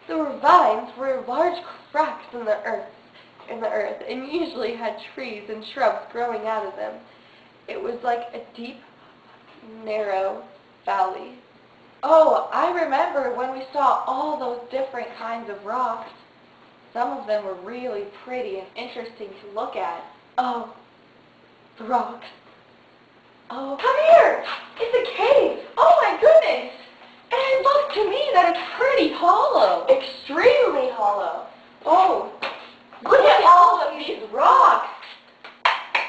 The ravines were large cracks in the earth, and usually had trees and shrubs growing out of them. It was like a deep, narrow valley. Oh, I remember when we saw all those different kinds of rocks. Some of them were really pretty and interesting to look at. Oh, the rocks. Oh, come here! It's a cave! Oh my goodness! And it looks to me that it's pretty hollow. Extremely hollow. Oh, look at all of these rocks!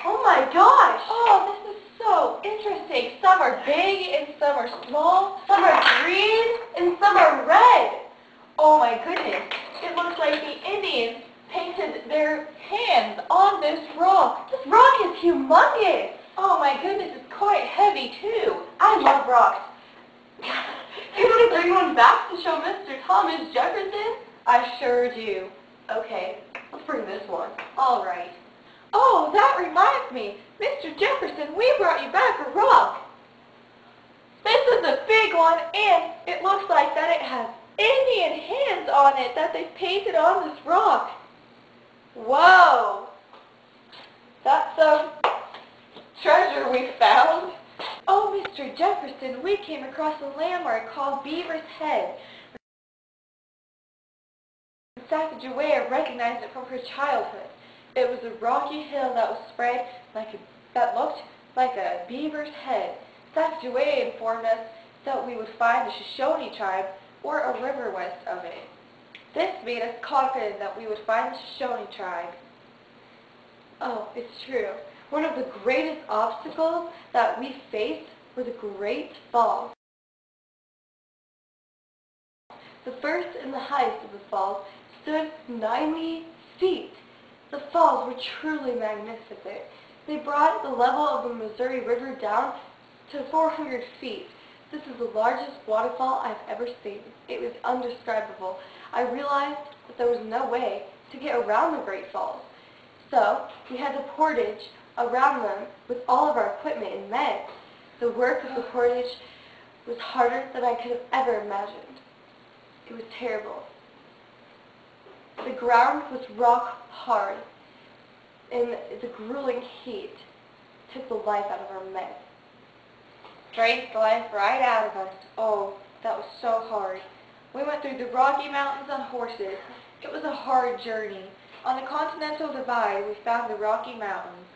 Oh my gosh! Oh, this is so interesting. Some are big and some are small. Some are green and some are red. Oh my goodness. It looks like the Indians painted their hands on this rock. This rock is humongous. Oh my goodness, it's quite heavy too. I love rocks. You want to bring one back to show Mr. Thomas Jefferson? I sure do. Okay, let's bring this one. All right. Oh, that reminds me. Mr. Jefferson, we brought you back a rock. This is a big one, and it looks like that it has Indian hands on it that they painted on this rock. Whoa! That's some treasure we found. Oh, Mr. Jefferson, we came across a landmark called Beaver's Head. Sacagawea recognized it from her childhood. It was a rocky hill that was spread that looked like a beaver's head. Sacagawea informed us that we would find the Shoshone tribe or a river west of it. This made us confident that we would find the Shoshone tribe. Oh, it's true. One of the greatest obstacles that we faced were the Great Falls. The first and the highest of the falls stood 90 feet. The falls were truly magnificent. They brought the level of the Missouri River down to 400 feet. This is the largest waterfall I've ever seen. It was indescribable. I realized that there was no way to get around the Great Falls. So we had to portage around them with all of our equipment and men. The work of the portage was harder than I could have ever imagined. It was terrible. The ground was rock hard, and the grueling heat took the life out of our men. Drained the life right out of us. Oh, that was so hard. We went through the Rocky Mountains on horses. It was a hard journey. On the Continental Divide, we found the Rocky Mountains.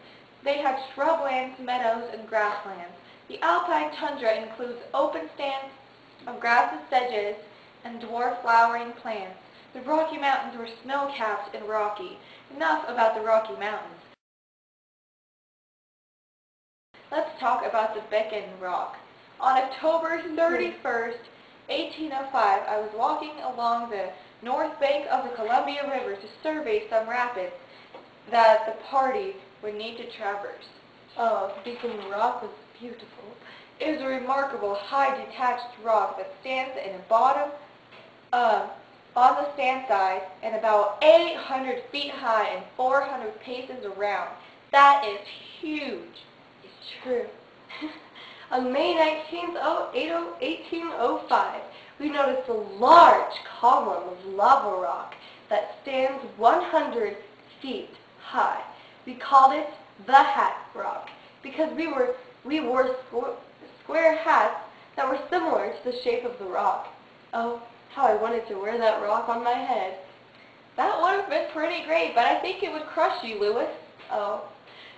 They had shrublands, meadows, and grasslands. The alpine tundra includes open stands of grass and sedges and dwarf flowering plants. The Rocky Mountains were snow-capped and rocky. Enough about the Rocky Mountains. Let's talk about the Beacon Rock. On October 31st, 1805, I was walking along the north bank of the Columbia River to survey some rapids that the party would need to traverse. Oh, Beacon Rock was beautiful. It was a remarkable high detached rock that stands in the bottom on the sand side and about 800 feet high and 400 paces around. That is huge. It's true. On May 19th, 1805, we noticed a large column of lava rock that stands 100 feet high. We called it the Hat Rock because we wore square hats that were similar to the shape of the rock. Oh, how I wanted to wear that rock on my head. That would have been pretty great, but I think it would crush you, Lewis. Oh,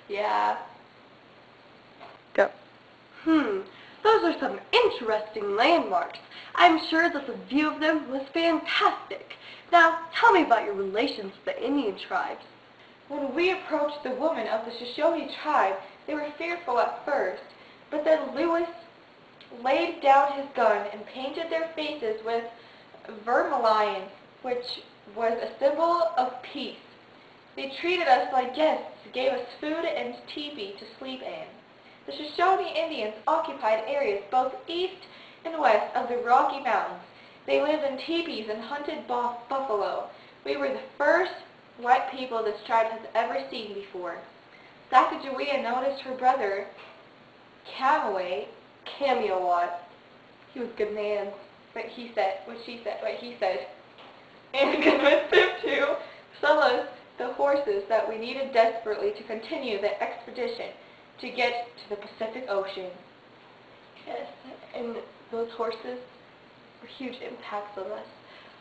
yeah. Go. Those are some interesting landmarks. I'm sure that the view of them was fantastic. Now, tell me about your relations with the Indian tribes. When we approached the women of the Shoshone tribe, they were fearful at first, but then Lewis laid down his gun and painted their faces with vermilion, which was a symbol of peace. They treated us like guests, gave us food and teepee to sleep in. The Shoshone Indians occupied areas both east and west of the Rocky Mountains. They lived in teepees and hunted buffalo. We were the first white people this tribe has ever seen before. Sacagawea noticed her brother, Cameawat. He was a good man, what he said. and convinced him to sell us the horses that we needed desperately to continue the expedition to get to the Pacific Ocean. Yes, and those horses were huge impacts on us.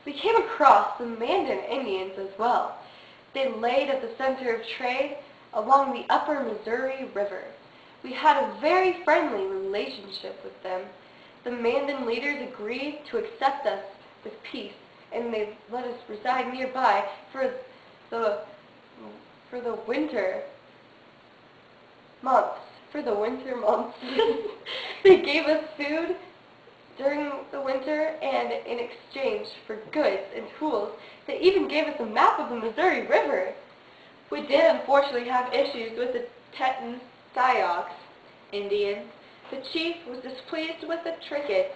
We came across the Mandan Indians as well. They laid at the center of trade along the upper Missouri River. We had a very friendly relationship with them. The Mandan leaders agreed to accept us with peace, and they let us reside nearby for the winter months. They gave us food during the winter, and in exchange for goods and tools, they even gave us a map of the Missouri River. We did unfortunately have issues with the Teton Sioux Indians. The chief was displeased with the trinkets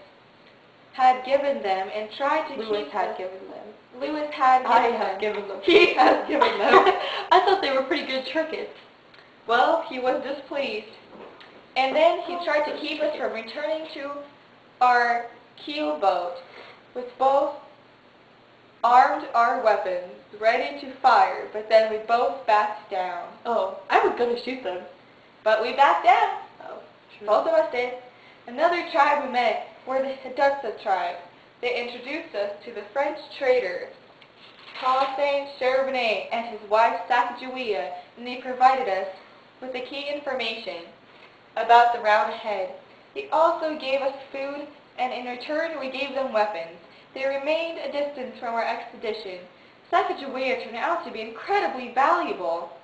had given them and tried to Lewis had given them. Lewis had given I them. have given them. He has given them. I thought they were pretty good trinkets. Well, he was displeased. And then he tried to keep us from returning to our keel boat with both armed our weapons, ready to fire, but then we both backed down. Oh, I was going to shoot them. But we backed down. Oh, true. Both of us did. Another tribe we met were the Hidatsa tribe. They introduced us to the French trader, Toussaint Charbonnet, and his wife Sacagawea, and they provided us with the key information about the route ahead. They also gave us food, and in return we gave them weapons. They remained a distance from our expedition. Sacagawea turned out to be incredibly valuable.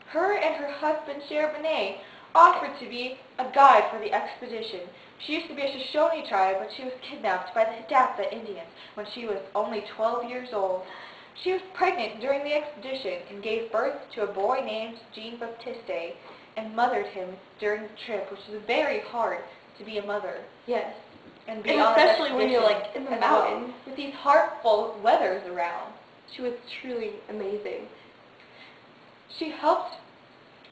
Her and her husband Charbonnet offered to be a guide for the expedition. She used to be a Shoshone tribe, but she was kidnapped by the Hidatsa Indians when she was only 12 years old. She was pregnant during the expedition and gave birth to a boy named Jean-Baptiste and mothered him during the trip, which is very hard to be a mother. Yes. And especially when you're like in the mountains with these heartful weathers around. She was truly amazing. She helped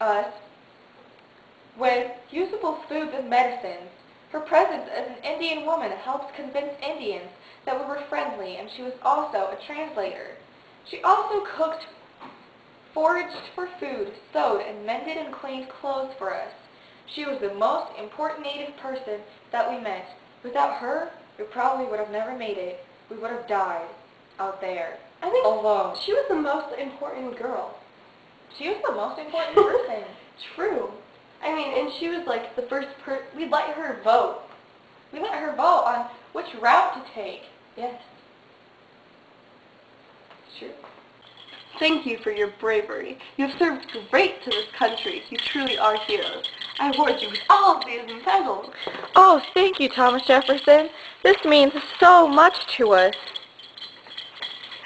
us with usable foods and medicines. Her presence as an Indian woman helped convince Indians that we were friendly, and she was also a translator. She also cooked, foraged for food, sewed, and mended and cleaned clothes for us. She was the most important native person that we met. Without her, we probably would have never made it. We would have died out there, I think alone. She was the most important girl. She was the most important person. True. I mean, and she was like the first we let her vote. We let her vote on which route to take. Yes. True. Thank you for your bravery. You have served great to this country. You truly are heroes. I award you with all of these medals. Oh, thank you, Thomas Jefferson. This means so much to us.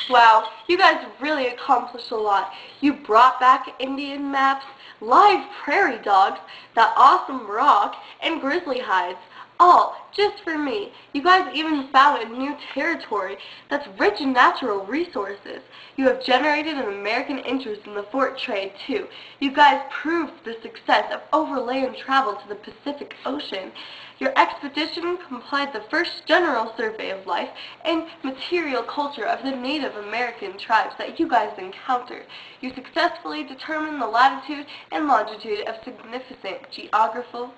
Wow, you guys really accomplished a lot. You brought back Indian maps, live prairie dogs, that awesome rock, and grizzly hides. All just for me. You guys even found a new territory that's rich in natural resources. You have generated an American interest in the fort trade too. You guys proved the success of overland travel to the Pacific Ocean. Your expedition complied the first general survey of life and material culture of the Native American tribes that you guys encountered. You successfully determined the latitude and longitude of significant geographical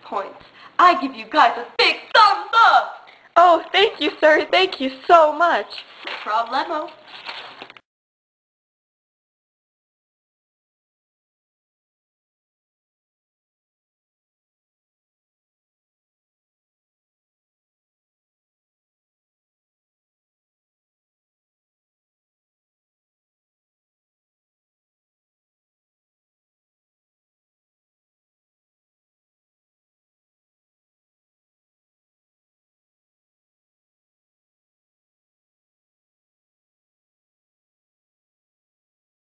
points. I give you guys a big thumbs up! Oh, thank you, sir. Thank you so much. No problemo.